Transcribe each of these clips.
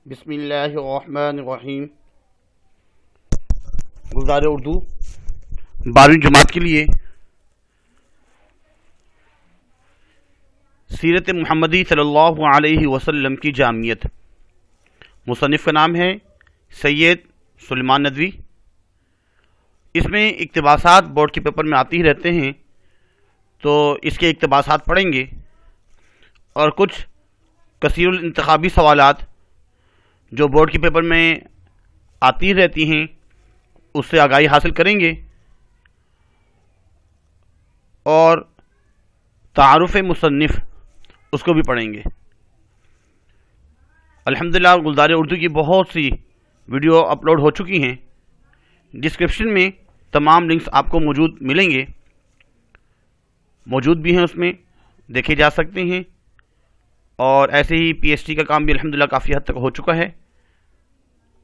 بسم اللہ الرحمن الرحیم۔ گلزار اردو 12ویں جماعت کے لیے سیرت محمدی صلی اللہ علیہ وسلم کی جامعیت۔ مصنف کا نام ہے سید سلیمان ندوی۔ اس میں اقتباسات بورڈ کے پیپر میں آتے ہی رہتے ہیں، تو اس کے اقتباسات پڑھیں گے اور کچھ کثیر الانتخابی سوالات جو بورڈ کے پیپر میں آتی رہتی ہیں اس سے آگاہی حاصل کریں گے، اور تعارف مصنف اس کو بھی پڑھیں گے۔ الحمدللہ گلزار اردو کی بہت سی ویڈیو اپلوڈ ہو چکی ہیں، ڈسکرپشن میں تمام لنکس آپ کو موجود بھی ہیں، اس میں دیکھے جا سکتے ہیں۔ اور ایسے ہی پی ایچ ڈی کا کام بھی الحمدللہ کافی حد تک ہو چکا ہے،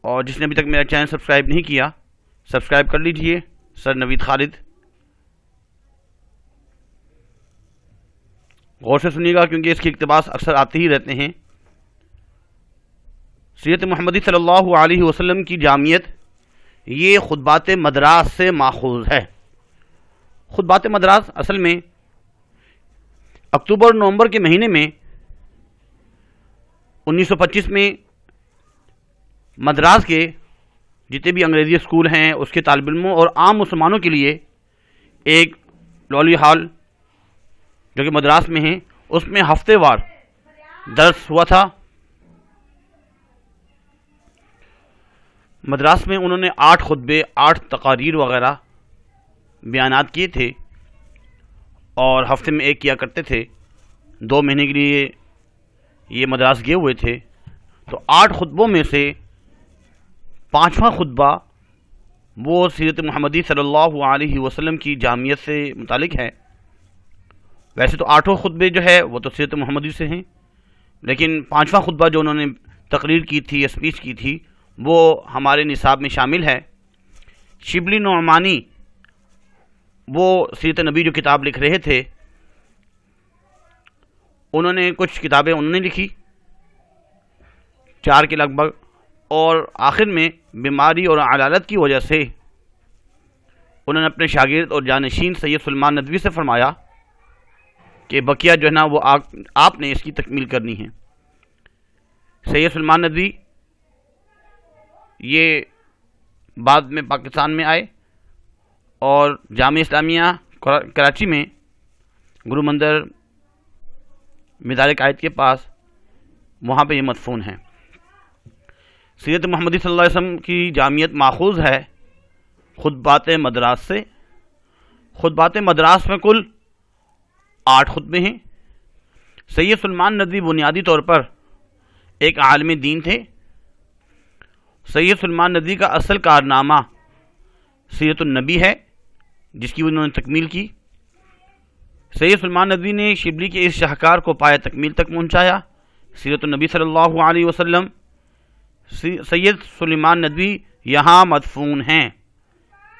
اور جس نے ابھی تک میرا چینل سبسکرائب نہیں کیا سبسکرائب کر لیجئے، سر نوید خالد۔ غور سے سنیے گا کیونکہ اس کے اقتباس اکثر آتے ہی رہتے ہیں۔ سیرت محمدی صلی اللہ علیہ وسلم کی جامعیت یہ خطبات مدراس سے ماخوذ ہے۔ خطبات مدراس اصل میں اکتوبر نومبر کے مہینے میں 1925 میں مدراس کے جتنے بھی انگریزی اسکول ہیں اس کے طالب علموں اور عام مسلمانوں کے لیے ایک لولی ہال جو کہ مدراس میں ہیں، اس میں ہفتے وار درس ہوا تھا۔ مدراس میں انہوں نے 8 خطبے 8 تقاریر وغیرہ بیانات کیے تھے، اور ہفتے میں ایک کیا کرتے تھے۔ 2 مہینے کے لیے یہ مدراس گئے ہوئے تھے، تو 8 خطبوں میں سے 5واں خطبہ وہ سیرت محمدی صلی اللہ علیہ وسلم کی جامعیت سے متعلق ہے۔ ویسے تو 8 خطبے جو ہے وہ تو سیرت محمدی سے ہیں، لیکن 5واں خطبہ جو انہوں نے تقریر کی تھی، اسپیچ کی تھی، وہ ہمارے نصاب میں شامل ہے۔ شبلی نعمانی وہ سیرت نبی جو کتاب لکھ رہے تھے، انہوں نے کچھ کتابیں انہوں نے لکھی 4 کے لگ بھگ، اور آخر میں بیماری اور علالت کی وجہ سے انہوں نے اپنے شاگرد اور جانشین سید سلیمان ندوی سے فرمایا کہ بقیہ جو ہے نا وہ آپ نے اس کی تکمیل کرنی ہے۔ سید سلیمان ندوی یہ بعد میں پاکستان میں آئے اور جامعہ اسلامیہ کراچی میں گرو مندر مدار قائد کے پاس وہاں پہ یہ مدفون ہیں۔ سیرت محمدی صلی اللہ علیہ وسلم کی جامعیت ماخوذ ہے خطبات مدراس سے۔ خطبات مدراس میں کل 8 خطبے ہیں۔ سید سلیمان ندوی بنیادی طور پر ایک عالم دین تھے۔ سید سلیمان ندوی کا اصل کارنامہ سیرت النبی ہے، جس کی انہوں نے تکمیل کی۔ سید سلیمان ندوی نے شبلی کے اس شاہکار کو پایہ تکمیل تک پہنچایا، سیرت النبی صلی اللہ علیہ وسلم۔ سید سلیمان ندوی یہاں مدفون ہیں،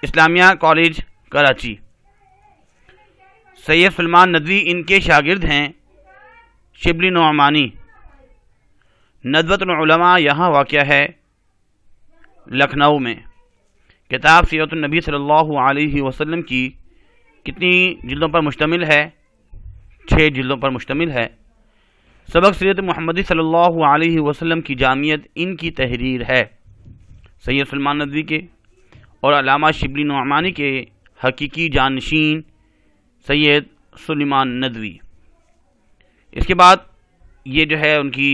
اسلامیہ کالج کراچی۔ سید سلیمان ندوی ان کے شاگرد ہیں شبلی نعمانی۔ ندوۃ العلماء یہاں واقع ہے لکھنؤ میں۔ کتاب سیرت النبی صلی اللہ علیہ وسلم کی کتنی جلدوں پر مشتمل ہے؟ 6 جلدوں پر مشتمل ہے۔ سبق سیرت محمدی صلی اللہ علیہ وسلم کی جامعیت ان کی تحریر ہے، سید سلیمان ندوی کے اور علامہ شبلی نعمانی کے حقیقی جانشین سید سلیمان ندوی۔ اس کے بعد یہ جو ہے ان کی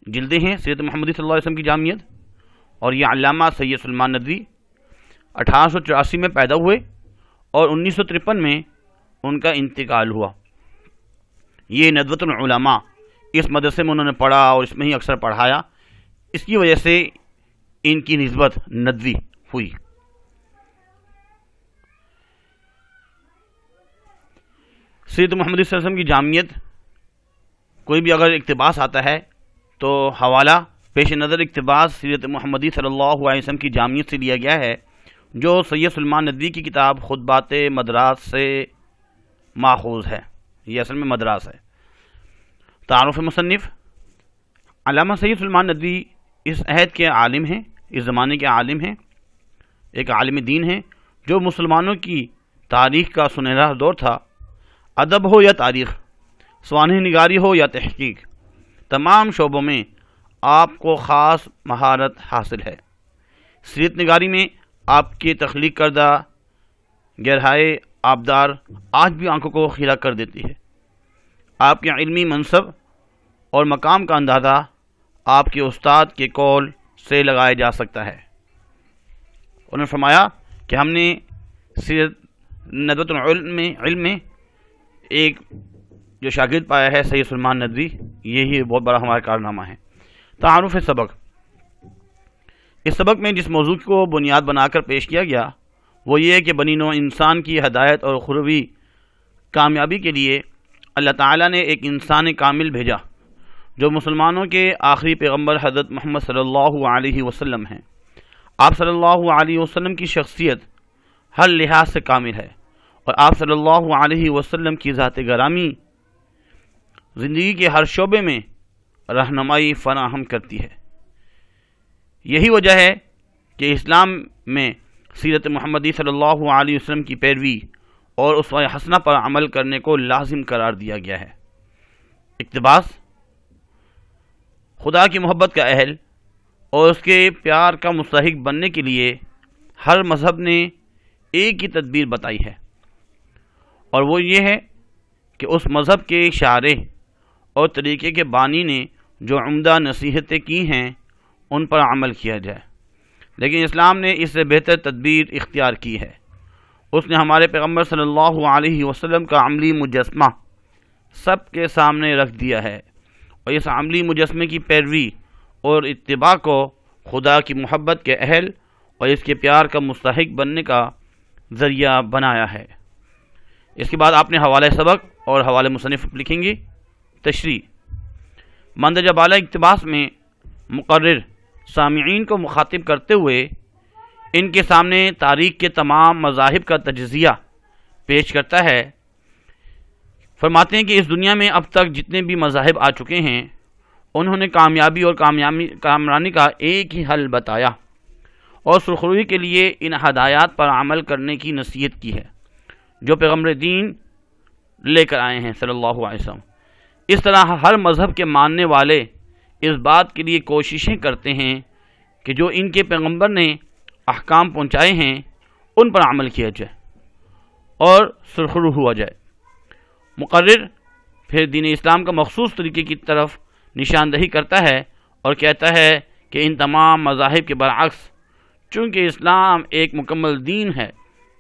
جلدیں ہیں سیرت محمدی صلی اللہ علیہ وسلم کی جامعیت، اور یہ علامہ سید سلیمان ندوی 1884 میں پیدا ہوئے اور 1953 میں ان کا انتقال ہوا۔ یہ ندوۃ العلماء اس مدرسے میں انہوں نے پڑھا اور اس میں ہی اکثر پڑھایا، اس کی وجہ سے ان کی نسبت ندوی ہوئی۔ سیرت محمدی صلی اللہ علیہ وسلم کی جامعیت کوئی بھی اگر اقتباس آتا ہے تو حوالہ پیش نظر اقتباس سیرت محمدی صلی اللہ علیہ وسلم کی جامعیت سے لیا گیا ہے، جو سید سلیمان ندوی کی کتاب خطبات مدراس سے ماخوذ ہے۔ یہ اصل میں مدراس ہے۔ تعارف مصنف علامہ سید سلیمان ندوی اس عہد کے عالم ہیں، اس زمانے کے عالم ہیں، ایک عالم دین ہیں جو مسلمانوں کی تاریخ کا سنہرا دور تھا۔ ادب ہو یا تاریخ، سوانح نگاری ہو یا تحقیق، تمام شعبوں میں آپ کو خاص مہارت حاصل ہے۔ سیرت نگاری میں آپ کی تخلیق کردہ گہرائے آبدار آج بھی آنکھوں کو خیرہ کر دیتی ہے۔ آپ کے علمی منصب اور مقام کا اندازہ آپ کے استاد کے قول سے لگایا جا سکتا ہے۔ انہوں نے فرمایا کہ ہم نے سیرت ندوۃ العلم میں ایک جو شاگرد پایا ہے سید سلمان ندوی، یہی بہت بڑا ہمارا کارنامہ ہے۔ تعارف سبق، اس سبق میں جس موضوع کو بنیاد بنا کر پیش کیا گیا وہ یہ ہے کہ بنی نوع انسان کی ہدایت اور اخروی کامیابی کے لیے اللہ تعالیٰ نے ایک انسان کامل بھیجا جو مسلمانوں کے آخری پیغمبر حضرت محمد صلی اللہ علیہ وسلم ہیں۔ آپ صلی اللہ علیہ وسلم کی شخصیت ہر لحاظ سے کامل ہے اور آپ صلی اللہ علیہ وسلم کی ذات گرامی زندگی کے ہر شعبے میں رہنمائی فراہم کرتی ہے۔ یہی وجہ ہے کہ اسلام میں سیرت محمدی صلی اللہ علیہ وسلم کی پیروی اور اسوہ حسنہ پر عمل کرنے کو لازم قرار دیا گیا ہے۔ اقتباس: خدا کی محبت کا اہل اور اس کے پیار کا مستحق بننے کے لیے ہر مذہب نے ایک ہی تدبیر بتائی ہے، اور وہ یہ ہے کہ اس مذہب کے شارح اور طریقے کے بانی نے جو عمدہ نصیحتیں کی ہیں ان پر عمل کیا جائے۔ لیکن اسلام نے اس سے بہتر تدبیر اختیار کی ہے۔ اس نے ہمارے پیغمبر صلی اللہ علیہ وسلم کا عملی مجسمہ سب کے سامنے رکھ دیا ہے، اور اس عملی مجسمے کی پیروی اور اتباع کو خدا کی محبت کے اہل اور اس کے پیار کا مستحق بننے کا ذریعہ بنایا ہے۔ اس کے بعد آپ نے حوالہ سبق اور حوالہ مصنف لکھیں گے۔ تشریح: مندرجہ بالا اقتباس میں مقرر سامعین کو مخاطب کرتے ہوئے ان کے سامنے تاریخ کے تمام مذاہب کا تجزیہ پیش کرتا ہے۔ فرماتے ہیں کہ اس دنیا میں اب تک جتنے بھی مذاہب آ چکے ہیں انہوں نے کامیابی اور کامرانی کا ایک ہی حل بتایا اور سرخروئی کے لیے ان ہدایات پر عمل کرنے کی نصیحت کی ہے جو پیغمبر دین لے کر آئے ہیں صلی اللہ علیہ وسلم۔ اس طرح ہر مذہب کے ماننے والے اس بات کے لیے کوششیں کرتے ہیں کہ جو ان کے پیغمبر نے احکام پہنچائے ہیں ان پر عمل کیا جائے اور سرخرو ہوا جائے۔ مقرر پھر دین اسلام کا مخصوص طریقے کی طرف نشاندہی کرتا ہے اور کہتا ہے کہ ان تمام مذاہب کے برعکس چونکہ اسلام ایک مکمل دین ہے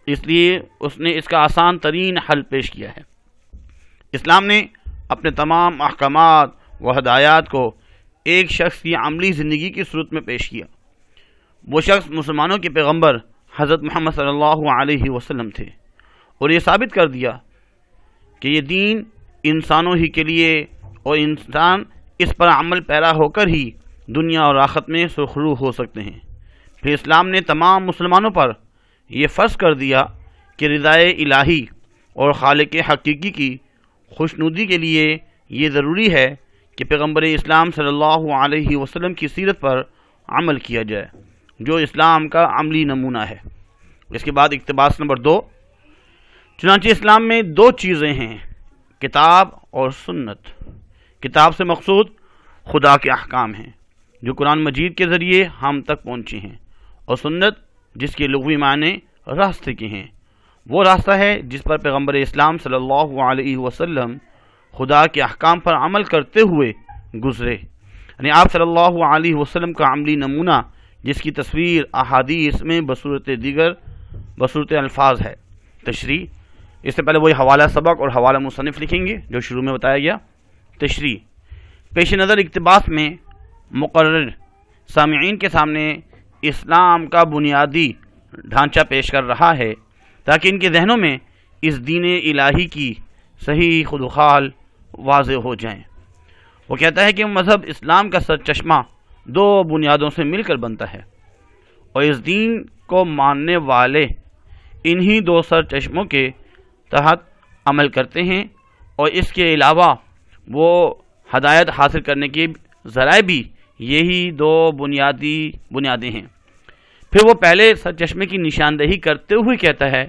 اس لیے اس نے اس کا آسان ترین حل پیش کیا ہے۔ اسلام نے اپنے تمام احکامات و ہدایات کو ایک شخص کی عملی زندگی کی صورت میں پیش کیا۔ وہ شخص مسلمانوں کے پیغمبر حضرت محمد صلی اللہ علیہ وسلم تھے، اور یہ ثابت کر دیا کہ یہ دین انسانوں ہی کے لیے اور انسان اس پر عمل پیرا ہو کر ہی دنیا اور آخرت میں سرخرو ہو سکتے ہیں۔ پھر اسلام نے تمام مسلمانوں پر یہ فرض کر دیا کہ رضائے الہی اور خالق حقیقی کی خوشنودی کے لیے یہ ضروری ہے کہ پیغمبر اسلام صلی اللہ علیہ وسلم کی سیرت پر عمل کیا جائے جو اسلام کا عملی نمونہ ہے۔ اس کے بعد اقتباس نمبر 2: چنانچہ اسلام میں دو چیزیں ہیں، کتاب اور سنت۔ کتاب سے مقصود خدا کے احکام ہیں جو قرآن مجید کے ذریعے ہم تک پہنچے ہیں، اور سنت جس کے لغوی معنی راستے کے ہیں، وہ راستہ ہے جس پر پیغمبر اسلام صلی اللہ علیہ وسلم خدا کے احکام پر عمل کرتے ہوئے گزرے، یعنی آپ صلی اللہ علیہ وسلم کا عملی نمونہ جس کی تصویر احادیث میں بصورت الفاظ ہے۔ تشریح: اس سے پہلے وہی حوالہ سبق اور حوالہ مصنف لکھیں گے جو شروع میں بتایا گیا۔ تشریح: پیش نظر اقتباس میں مقرر سامعین کے سامنے اسلام کا بنیادی ڈھانچہ پیش کر رہا ہے تاکہ ان کے ذہنوں میں اس دین الہی کی صحیح خدوخال واضح ہو جائیں۔ وہ کہتا ہے کہ مذہب اسلام کا سرچشمہ دو بنیادوں سے مل کر بنتا ہے، اور اس دین کو ماننے والے انہی دو سرچشموں کے تحت عمل کرتے ہیں، اور اس کے علاوہ وہ ہدایت حاصل کرنے کے ذرائع بھی یہی دو بنیادیں ہیں۔ پھر وہ پہلے سرچشمے کی نشاندہی کرتے ہوئے کہتا ہے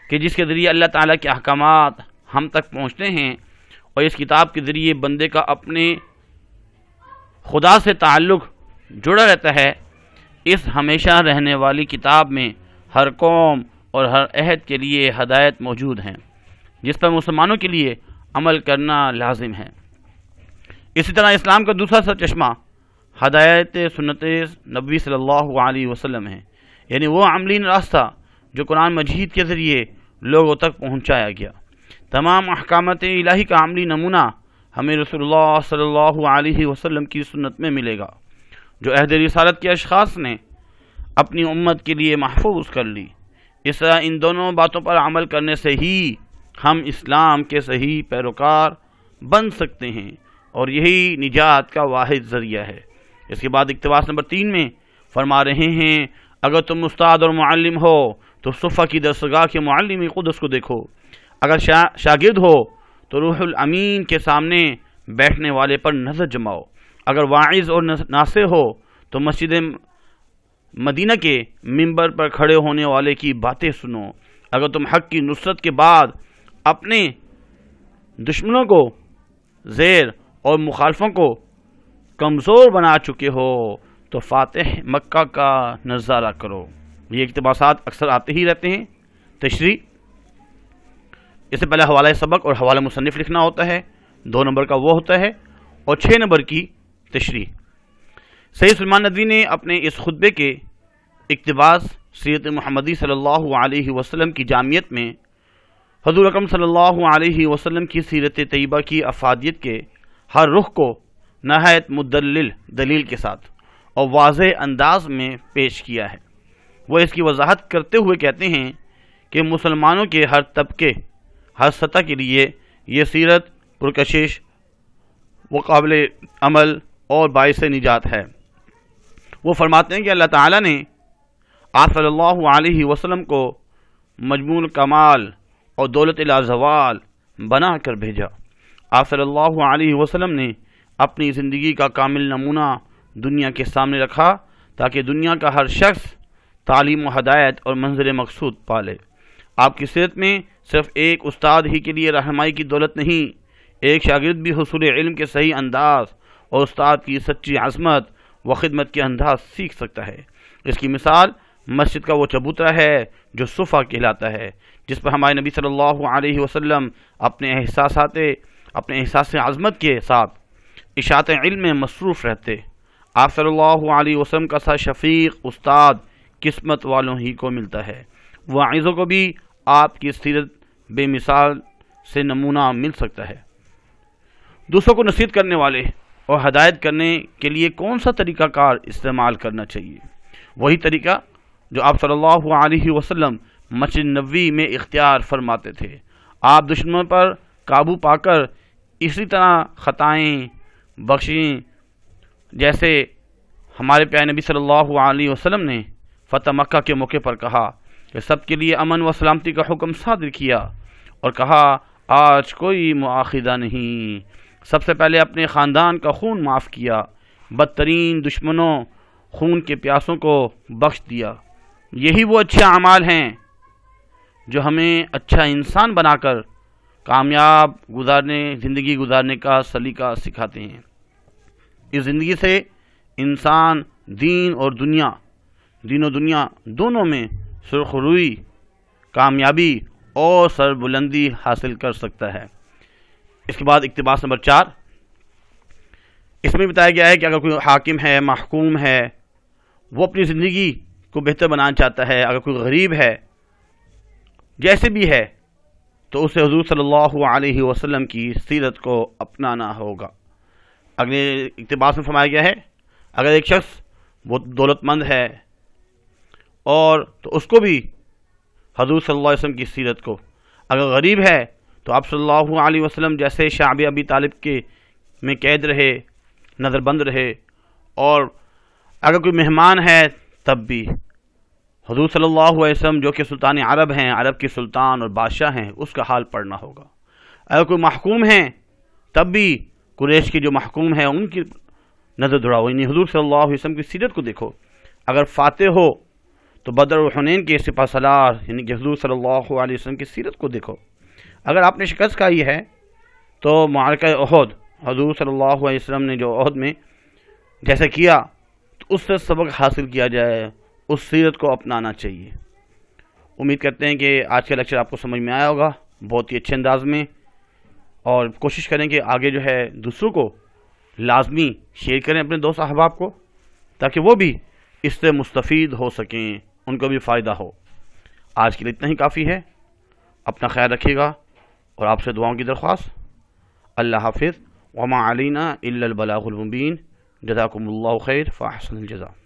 کہ جس کے ذریعے اللہ تعالیٰ کے احکامات ہم تک پہنچتے ہیں اور اس کتاب کے ذریعے بندے کا اپنے خدا سے تعلق جڑا رہتا ہے، اس ہمیشہ رہنے والی کتاب میں ہر قوم اور ہر عہد کے لیے ہدایت موجود ہیں جس پر مسلمانوں کے لیے عمل کرنا لازم ہے۔ اسی طرح اسلام کا دوسرا سرچشمہ ہدایت سنت نبوی صلی اللہ علیہ وسلم ہے، یعنی وہ عملی راستہ جو قرآن مجید کے ذریعے لوگوں تک پہنچایا گیا۔ تمام احکامات الہی کا عملی نمونہ ہمیں رسول اللہ صلی اللہ علیہ وسلم کی سنت میں ملے گا، جو عہد رسالت کے اشخاص نے اپنی امت کے لیے محفوظ کر لی۔ اس طرح ان دونوں باتوں پر عمل کرنے سے ہی ہم اسلام کے صحیح پیروکار بن سکتے ہیں اور یہی نجات کا واحد ذریعہ ہے۔ اس کے بعد اقتباس نمبر 3 میں فرما رہے ہیں، اگر تم استاد اور معلم ہو تو صفہ کی درسگاہ کے معلم قدس کو دیکھو، اگر شاگرد ہو تو روح الامین کے سامنے بیٹھنے والے پر نظر جماؤ، اگر واعظ اور ناصح ہو تو مسجد مدینہ کے منبر پر کھڑے ہونے والے کی باتیں سنو، اگر تم حق کی نصرت کے بعد اپنے دشمنوں کو زیر اور مخالفوں کو کمزور بنا چکے ہو تو فاتح مکہ کا نظارہ کرو۔ یہ اقتباسات اکثر آتے ہی رہتے ہیں۔ تشریح، اس سے پہلے حوالہ سبق اور حوالہ مصنف لکھنا ہوتا ہے، 2 نمبر کا وہ ہوتا ہے، اور 6 نمبر کی تشریح۔ سید سلمان ندوی نے اپنے اس خطبے کے اقتباس سیرت محمدی صلی اللہ علیہ وسلم کی جامعیت میں حضور اکرم صلی اللہ علیہ وسلم کی سیرت طیبہ کی افادیت کے ہر رخ کو نہایت مدلل دلیل کے ساتھ اور واضح انداز میں پیش کیا ہے۔ وہ اس کی وضاحت کرتے ہوئے کہتے ہیں کہ مسلمانوں کے ہر طبقے، ہر سطح کے لیے یہ سیرت پرکشش و قابل عمل اور باعث نجات ہے۔ وہ فرماتے ہیں کہ اللہ تعالیٰ نے آپ صلی اللہ علیہ وسلم کو مجموع کمال اور دولت لازوال بنا کر بھیجا۔ آپ صلی اللہ علیہ وسلم نے اپنی زندگی کا کامل نمونہ دنیا کے سامنے رکھا تاکہ دنیا کا ہر شخص تعلیم و ہدایت اور منظر مقصود پالے۔ آپ کی سیرت میں صرف ایک استاد ہی کے لیے رہنمائی کی دولت نہیں، ایک شاگرد بھی حصول علم کے صحیح انداز اور استاد کی سچی عظمت و خدمت کے انداز سیکھ سکتا ہے۔ اس کی مثال مسجد کا وہ چبوترا ہے جو صفہ کہلاتا ہے، جس پر ہمارے نبی صلی اللہ علیہ وسلم اپنے احساس عظمت کے ساتھ اشاعت علم میں مصروف رہتے۔ آپ صلی اللہ علیہ وسلم کا سا شفیق استاد قسمت والوں ہی کو ملتا ہے۔ واعظوں کو بھی آپ کی سیرت بے مثال سے نمونہ مل سکتا ہے۔ دوسروں کو نصیحت کرنے والے اور ہدایت کرنے کے لیے کون سا طریقہ کار استعمال کرنا چاہیے؟ وہی طریقہ جو آپ صلی اللہ علیہ وسلم مسجد نبوی میں اختیار فرماتے تھے۔ آپ دشمنوں پر قابو پا کر اسی طرح خطائیں بخشیں جیسے ہمارے پیارے نبی صلی اللہ علیہ وسلم نے فتح مکہ کے موقع پر کہا کہ سب کے لیے امن و سلامتی کا حکم صادر کیا اور کہا آج کوئی مؤاخذہ نہیں۔ سب سے پہلے اپنے خاندان کا خون معاف کیا، بدترین دشمنوں خون کے پیاسوں کو بخش دیا۔ یہی وہ اچھے اعمال ہیں جو ہمیں اچھا انسان بنا کر کامیاب زندگی گزارنے کا سلیقہ سکھاتے ہیں۔ اس زندگی سے انسان دین و دنیا دونوں میں سرخروئی، کامیابی اور سربلندی حاصل کر سکتا ہے۔ اس کے بعد اقتباس نمبر 4، اس میں بتایا گیا ہے کہ اگر کوئی حاکم ہے، محکوم ہے، وہ اپنی زندگی کو بہتر بنانا چاہتا ہے، اگر کوئی غریب ہے جیسے بھی ہے تو اسے حضور صلی اللہ علیہ وسلم کی سیرت کو اپنانا ہوگا۔ اگلے اقتباس میں فرمایا گیا ہے اگر ایک شخص وہ دولت مند ہے اور تو اس کو بھی حضور صلی اللہ علیہ وسلم کی سیرت کو، اگر غریب ہے تو آپ صلی اللہ علیہ وسلم جیسے شعب ابی طالب کے میں قید رہے، نظر بند رہے، اور اگر کوئی مہمان ہے تب بھی حضور صلی اللہ علیہ وسلم جو کہ سلطان عرب ہیں، عرب کے سلطان اور بادشاہ ہیں، اس کا حال پڑھنا ہوگا۔ اگر کوئی محکوم ہیں تب بھی قریش کے جو محکوم ہیں ان کی نظر دوڑاؤ، یعنی حضور صلی اللہ علیہ وسلم کی سیرت کو دیکھو۔ اگر فاتح ہو تو بدر و حنین کے سپہ سالار یعنی کہ حضور صلی اللہ علیہ وسلم کی سیرت کو دیکھو۔ اگر آپ نے شکست کھائی ہے تو معرکہ احد، حضور صلی اللہ علیہ وسلم نے جو احد میں جیسا کیا تو اس سے سبق حاصل کیا جائے، اس سیرت کو اپنانا چاہیے۔ امید کرتے ہیں کہ آج کا لیکچر آپ کو سمجھ میں آیا ہوگا بہت ہی اچھے انداز میں، اور کوشش کریں کہ آگے جو ہے دوسروں کو لازمی شیئر کریں اپنے دوست احباب کو، تاکہ وہ بھی اس سے مستفید ہو سکیں، ان کو بھی فائدہ ہو۔ آج کے لیے اتنا ہی کافی ہے، اپنا خیال رکھیے گا اور آپ سے دعاؤں کی درخواست۔ اللہ حافظ، وما علینا الا البلاغ المبین، جزاکم اللہ خیر فاحسن الجزاء۔